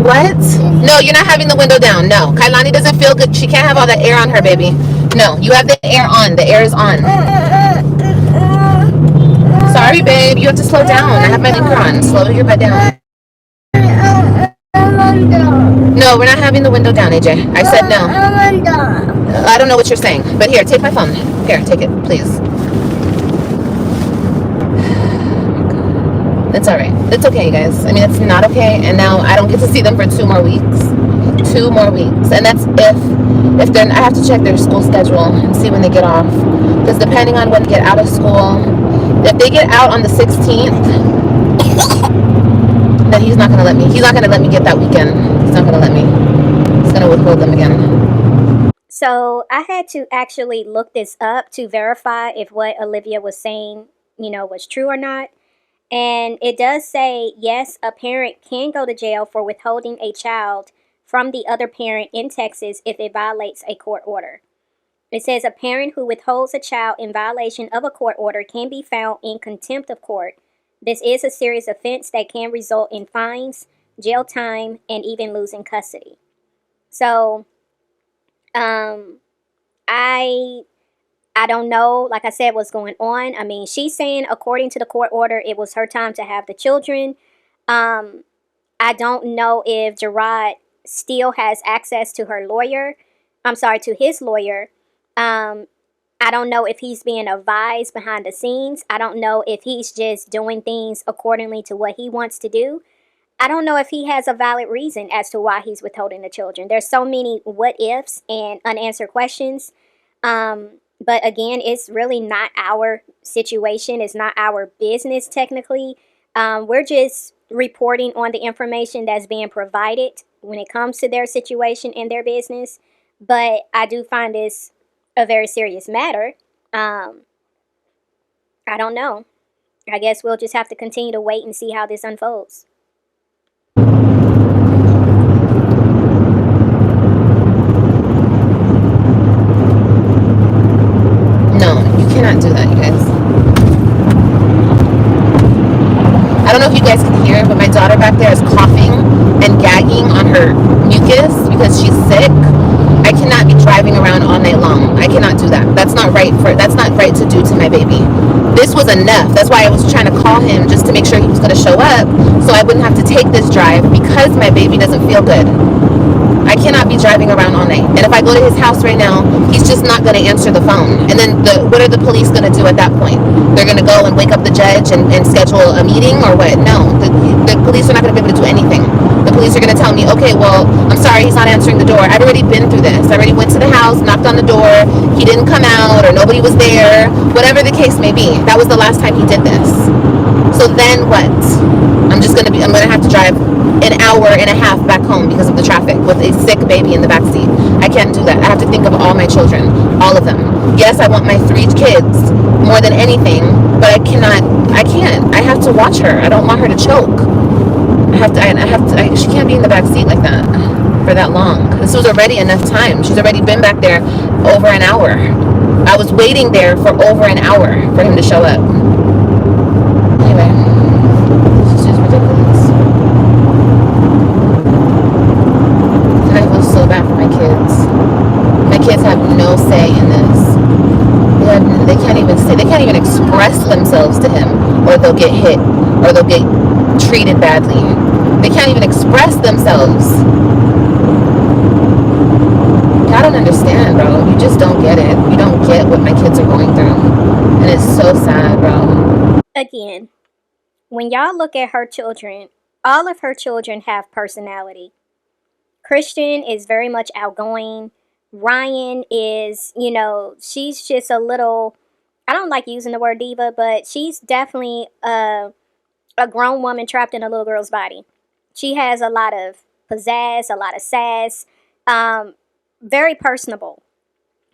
[SPEAKER 2] What? No, you're not having the window down. No. Kailani doesn't feel good. She can't have all that air on her, baby. No, you have the air on. The air is on. Sorry, babe. You have to slow down. I have my anchor on. Slow your butt down. No, we're not having the window down, AJ. I said no. I don't know what you're saying. But here, take my phone. Here, take it, please. It's alright. It's okay, you guys. I mean, it's not okay. And now I don't get to see them for 2 more weeks. 2 more weeks. And that's if they're, I have to check their school schedule and see when they get off. Because depending on when they get out of school, if they get out on the 16th, then he's not going to let me. He's not going to let me get that weekend. He's not going to let me. He's going to withhold them again.
[SPEAKER 1] So I had to actually look this up to verify if what Olivia was saying, was true or not. And it does say, yes, a parent can go to jail for withholding a child from the other parent in Texas if it violates a court order. It says a parent who withholds a child in violation of a court order can be found in contempt of court. This is a serious offense that can result in fines, jail time, and even losing custody. So, I don't know, like I said, what's going on. I mean, she's saying, according to the court order, it was her time to have the children. I don't know if Jerrod still has access to her lawyer. To his lawyer. I don't know if he's being advised behind the scenes. I don't know if he's just doing things accordingly to what he wants to do. I don't know if he has a valid reason as to why he's withholding the children. There's so many what ifs and unanswered questions. But again, it's really not our situation. It's not our business technically. We're just reporting on the information that's being provided when it comes to their situation and their business. But I do find this a very serious matter. I don't know. I guess we'll just have to continue to wait and see how this unfolds.
[SPEAKER 2] No, you cannot do that, you guys. I don't know if you guys can hear, but my daughter back there is coughing and gagging on her mucus because she's sick. I cannot be driving around all night long. I cannot do that. That's not right to do to my baby. This was enough. That's why I was trying to call him, just to make sure he was going to show up, so I wouldn't have to take this drive because my baby doesn't feel good. I cannot be driving around all night. And if I go to his house right now, he's just not going to answer the phone. And then what are the police going to do at that point? They're going to go and wake up the judge and schedule a meeting or what? No, the police are not going to be able to do anything. The police are going to tell me, okay, well, I'm sorry, he's not answering the door. I've already been through this. I already went to the house, knocked on the door. He didn't come out, or nobody was there. Whatever the case may be. That was the last time he did this. So then what? I'm going to have to drive an hour and a half back home because of the traffic with a sick baby in the back seat. I can't do that. I have to think of all my children, all of them. Yes, I want my 3 kids more than anything, but I can't. I have to watch her. I don't want her to choke. She can't be in the back seat like that for that long. This was already enough time. She's already been back there over an hour. I was waiting there for over an hour for him to show up. Anyway, this is just ridiculous. I feel so bad for my kids. My kids have no say in this. They can't even express themselves to him, or they'll get hit, or they'll get treated badly. They can't even express themselves. I don't understand, bro. You just don't get it. You don't get what my kids are going through. And it's so sad, bro.
[SPEAKER 1] Again, when y'all look at her children, all of her children have personality. Christian is very much outgoing. Ryan is, she's just a little, I don't like using the word diva, but she's definitely a grown woman trapped in a little girl's body. She has a lot of pizzazz, a lot of sass, very personable.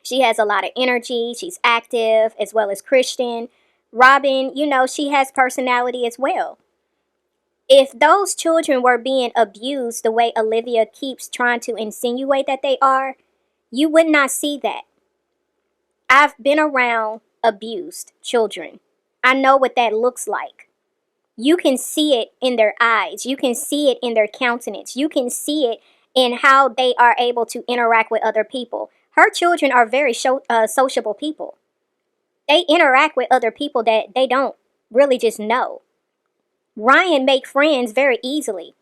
[SPEAKER 1] She has a lot of energy. She's active, as well as Christian. Robin, she has personality as well. If those children were being abused the way Olivia keeps trying to insinuate that they are, you would not see that. I've been around abused children. I know what that looks like. You can see it in their eyes. You can see it in their countenance. You can see it in how they are able to interact with other people. Her children are very sociable people. They interact with other people that they don't really just know. Ryan make friends very easily.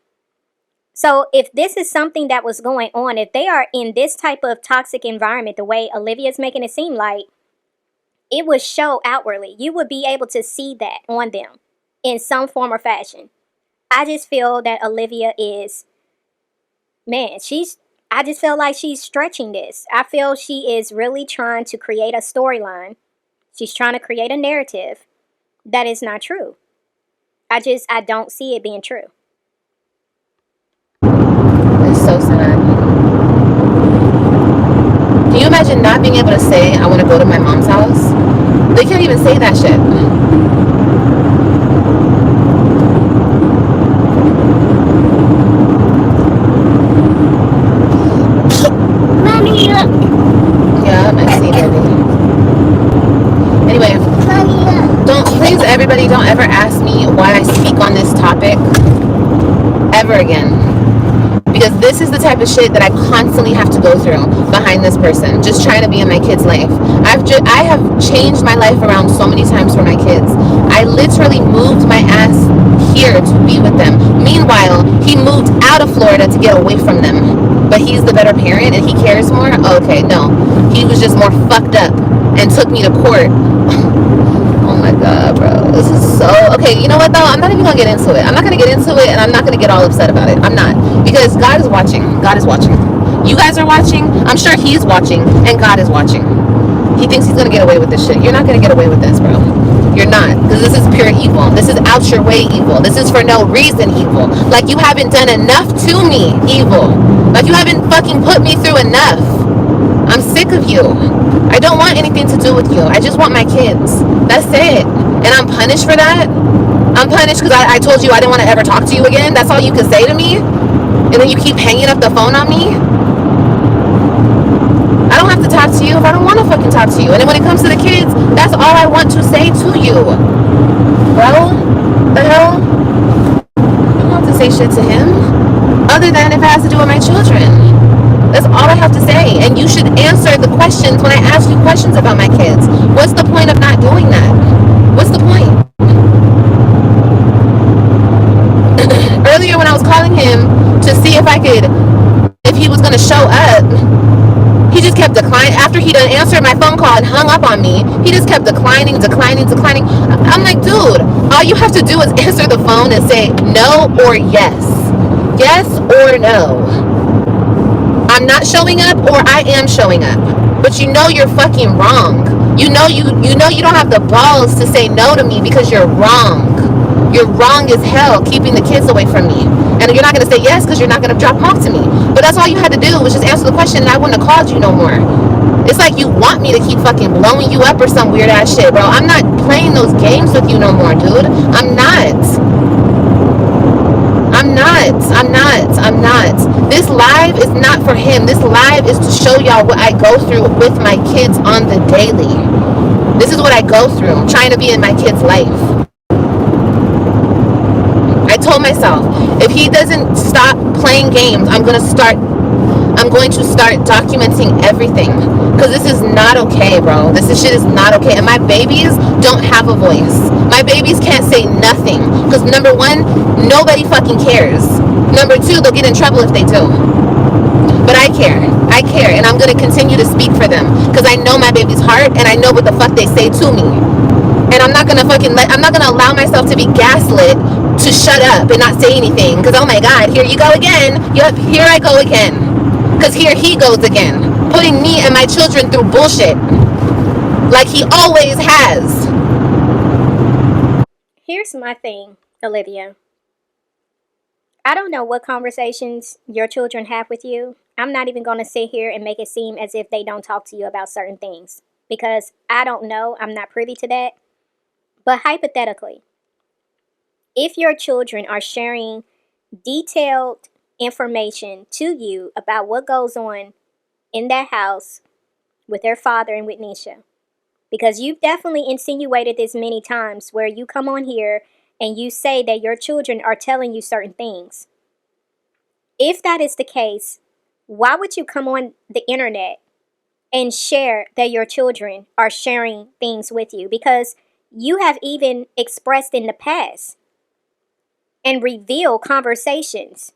[SPEAKER 1] So if this is something that was going on, if they are in this type of toxic environment, the way Olivia's making it seem like, it would show outwardly. You would be able to see that on them in some form or fashion. I just feel that Olivia is, I just feel like she's stretching this. I feel she is really trying to create a storyline. She's trying to create a narrative that is not true. I don't see it being true.
[SPEAKER 2] It's so sad. Can you imagine not being able to say, I want to go to my mom's house? They can't even say that shit.
[SPEAKER 3] Mommy, look.
[SPEAKER 2] Yeah, I see, baby. Anyway, please, everybody, don't ever ask me why I speak on this topic ever again. Because this is the type of shit that I constantly have to go through behind this person, just trying to be in my kid's life. I have changed my life around so many times for my kids. I literally moved my ass here to be with them. Meanwhile, he moved out of Florida to get away from them. But he's the better parent and he cares more? Okay, no. He was just more fucked up and took me to court. Oh my god, bro. This is so... Okay, you know what, though? I'm not even gonna get into it. I'm not gonna get into it, and I'm not gonna get all upset about it. I'm not. Because God is watching. God is watching. You guys are watching. I'm sure he's watching, and God is watching. He thinks he's gonna get away with this shit. You're not gonna get away with this, bro. You're not. Because this is pure evil. This is out your way evil. This is for no reason evil. Like you haven't done enough to me evil. Like you haven't fucking put me through enough. I'm sick of you. I don't want anything to do with you. I just want my kids. That's it. And I'm punished for that? I'm punished because I told you I didn't want to ever talk to you again? That's all you can say to me? And then you keep hanging up the phone on me? I don't have to talk to you if I don't want to fucking talk to you. And then when it comes to the kids, that's all I want to say to you. Bro, the hell? I don't have to say shit to him. Other than if it has to do with my children. That's all I have to say. And you should answer the questions when I ask you questions about my kids. What's the point of not doing that? What's the point? Earlier when I was calling him to see if he was going to show up, he just kept declining. After he done answered my phone call and hung up on me, he just kept declining. I'm like, dude, all you have to do is answer the phone and say no or yes. Yes or no. I'm not showing up or I am showing up. But you know you're fucking wrong. You know you don't have the balls to say no to me because you're wrong. You're wrong as hell keeping the kids away from me. And you're not going to say yes because you're not going to drop them off to me. But that's all you had to do was just answer the question and I wouldn't have called you no more. It's like you want me to keep fucking blowing you up or some weird ass shit, bro. I'm not playing those games with you no more, dude. I'm not. This live is not for him. This live is to show y'all what I go through with my kids on the daily. This is what I go through. I'm trying to be in my kid's life. I told myself, if he doesn't stop playing games, I'm going to start documenting everything. Because this is not okay, bro. This shit is not okay. And my babies don't have a voice. My babies can't say nothing. Because number one, nobody fucking cares. Number two, they'll get in trouble if they do. But I care. And I'm going to continue to speak for them. Because I know my baby's heart and I know what the fuck they say to me. And I'm not going to allow myself to be gaslit to shut up and not say anything. Because, oh my God, here you go again. Yep, here I go again. Because here he goes again. Putting me and my children through bullshit. Like he always has.
[SPEAKER 1] Here's my thing, Olivia. I don't know what conversations your children have with you. I'm not even going to sit here and make it seem as if they don't talk to you about certain things. Because I don't know. I'm not privy to that. But hypothetically, if your children are sharing detailed information to you about what goes on in that house with their father and with Nisha, because you've definitely insinuated this many times where you come on here and you say that your children are telling you certain things. If that is the case, why would you come on the internet and share that your children are sharing things with you? Because you have even expressed in the past and revealed conversations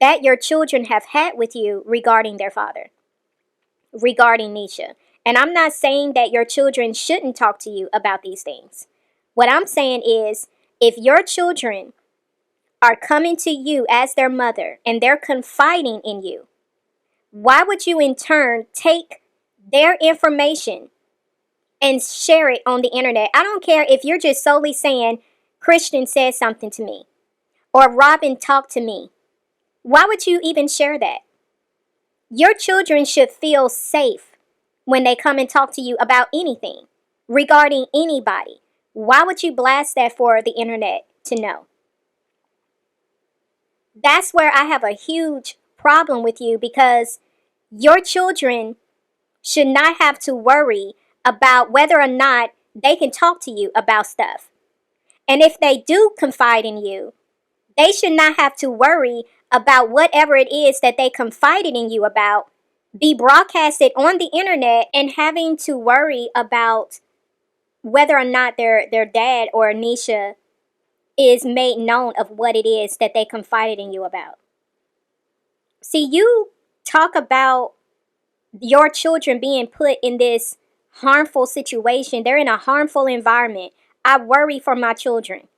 [SPEAKER 1] that your children have had with you regarding their father, regarding Nisha. And I'm not saying that your children shouldn't talk to you about these things. What I'm saying is, if your children are coming to you as their mother and they're confiding in you, why would you in turn take their information and share it on the internet? I don't care if you're just solely saying, Christian said something to me, or Robin talked to me. Why would you even share that? Your children should feel safe when they come and talk to you about anything regarding anybody. Why would you blast that for the internet to know? That's where I have a huge problem with you, because your children should not have to worry about whether or not they can talk to you about stuff. And if they do confide in you, they should not have to worry about whatever it is that they confided in you about be broadcasted on the internet and having to worry about whether or not their dad or Nisha is made known of what it is that they confided in you about. See, you talk about your children being put in this harmful situation. They're in a harmful environment. I worry for my children.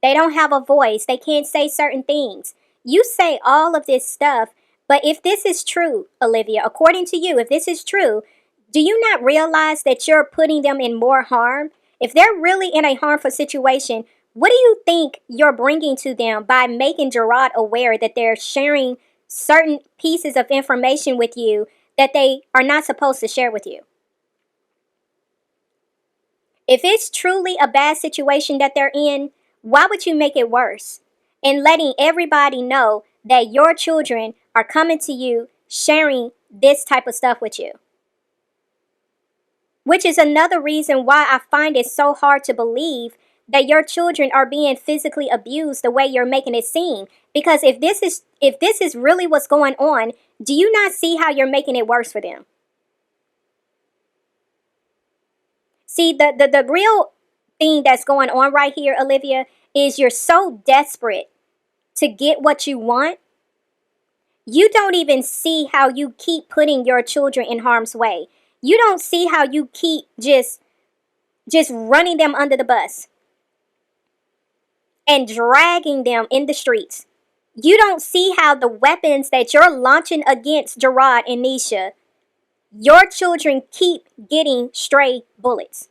[SPEAKER 1] They don't have a voice. They can't say certain things. You say all of this stuff, but if this is true, Olivia, according to you, if this is true, do you not realize that you're putting them in more harm? If they're really in a harmful situation, what do you think you're bringing to them by making Jerrod aware that they're sharing certain pieces of information with you that they are not supposed to share with you? If it's truly a bad situation that they're in, why would you make it worse? And letting everybody know that your children are coming to you sharing this type of stuff with you. Which is another reason why I find it so hard to believe that your children are being physically abused the way you're making it seem. Because if this is really what's going on, do you not see how you're making it worse for them? See, the real thing that's going on right here, Olivia, is you're so desperate to get what you want. You don't even see how you keep putting your children in harm's way. You don't see how you keep just running them under the bus and dragging them in the streets. You don't see how the weapons that you're launching against Jerrod and Nisha, your children keep getting stray bullets.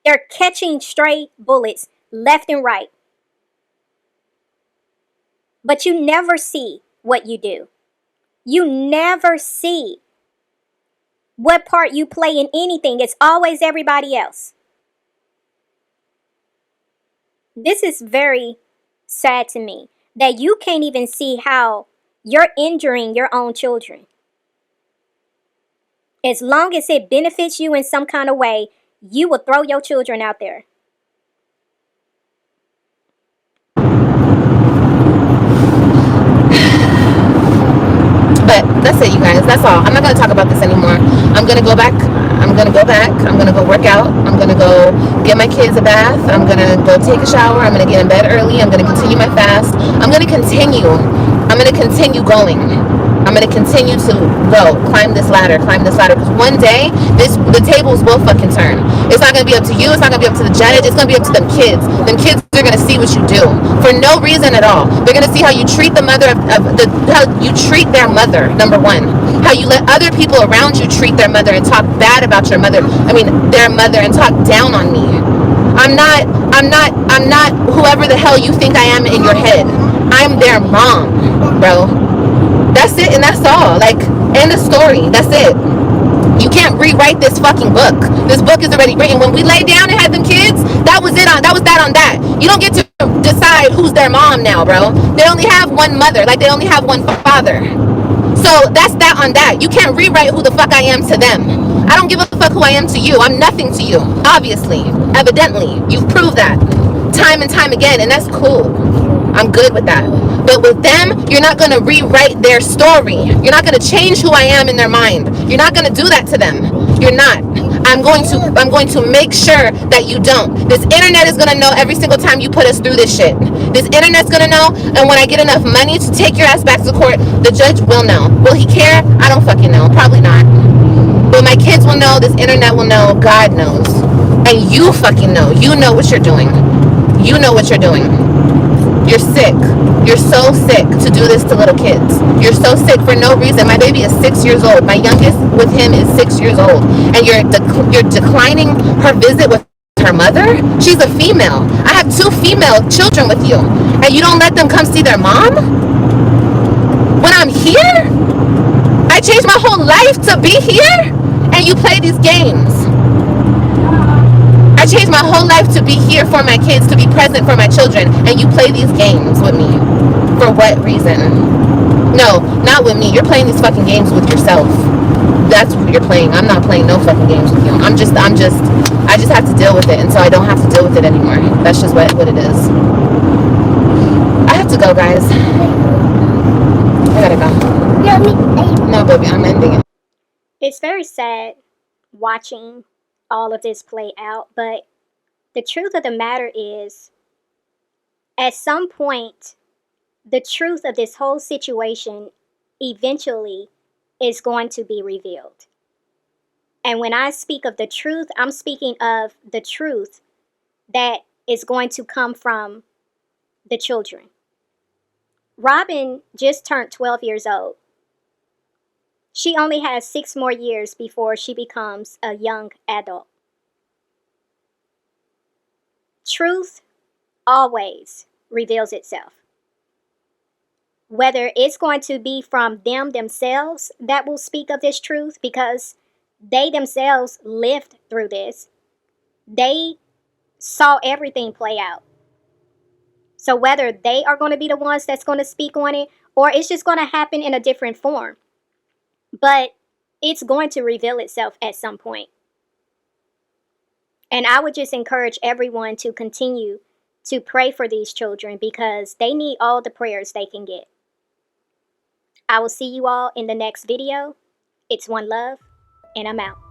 [SPEAKER 1] They're catching stray bullets left and right. But you never see what you do. You never see what part you play in anything. It's always everybody else. This is very sad to me that you can't even see how you're injuring your own children. As long as it benefits you in some kind of way, you will throw your children out there.
[SPEAKER 2] But that's it, you guys. That's all. I'm not gonna talk about this anymore. I'm gonna go back. I'm gonna go back. I'm gonna go work out. I'm gonna go get my kids a bath. I'm gonna go take a shower. I'm gonna get in bed early. I'm gonna continue my fast. I'm gonna continue. I'm gonna continue going. I'm gonna continue to go climb this ladder, because one day the tables will fucking turn. It's not gonna be up to you. It's not gonna be up to the judge. It's gonna be up to them kids. Them kids are gonna see what you do for no reason at all. They're gonna see how you treat the mother how you treat their mother. Number one, how you let other people around you treat their mother and talk bad about your mother. I mean, their mother, and talk down on me. I'm not whoever the hell you think I am in your head. I'm their mom, bro. That's it, and that's all. Like, end of story. That's it. You can't rewrite this fucking book. This book is already written. When we laid down and had them kids, that was it. That was that on that. You don't get to decide who's their mom now, bro. They only have one mother. Like, they only have one father. So that's that on that. You can't rewrite who the fuck I am to them. I don't give a fuck who I am to you. I'm nothing to you. Obviously. Evidently. You've proved that time and time again, and that's cool. I'm good with that. But with them, you're not going to rewrite their story. You're not going to change who I am in their mind. You're not going to do that to them. You're not. I'm going to make sure that you don't. This internet is going to know every single time you put us through this shit. This internet's going to know, and when I get enough money to take your ass back to court, the judge will know. Will he care? I don't fucking know. Probably not. But my kids will know, this internet will know, God knows. And you fucking know. You know what you're doing. You know what you're doing. You're sick. You're so sick to do this to little kids. You're so sick for no reason. My baby is 6 years old. My youngest with him is 6 years old. And you're declining her visit with her mother? She's a female. I have 2 female children with you. And you don't let them come see their mom? When I'm here? I changed my whole life to be here? And you play these games. I changed my whole life to be here for my kids, to be present for my children, and you play these games with me. For what reason? No, not with me. You're playing these fucking games with yourself. That's what you're playing. I'm not playing no fucking games with you. I just have to deal with it until I don't have to deal with it anymore. That's just what it is. I have to go, guys. I gotta go. No, baby, I'm ending it.
[SPEAKER 1] It's very sad watching all of this play out, but the truth of the matter is, at some point, the truth of this whole situation eventually is going to be revealed. And when I speak of the truth, I'm speaking of the truth that is going to come from the children. Robin just turned 12 years old. She only has 6 more years before she becomes a young adult. Truth always reveals itself. Whether it's going to be from them themselves that will speak of this truth, because they themselves lived through this. They saw everything play out. So whether they are going to be the ones that's going to speak on it, or it's just going to happen in a different form, but it's going to reveal itself at some point. And I would just encourage everyone to continue to pray for these children because they need all the prayers they can get. I will see you all in the next video. It's One Love, and I'm out.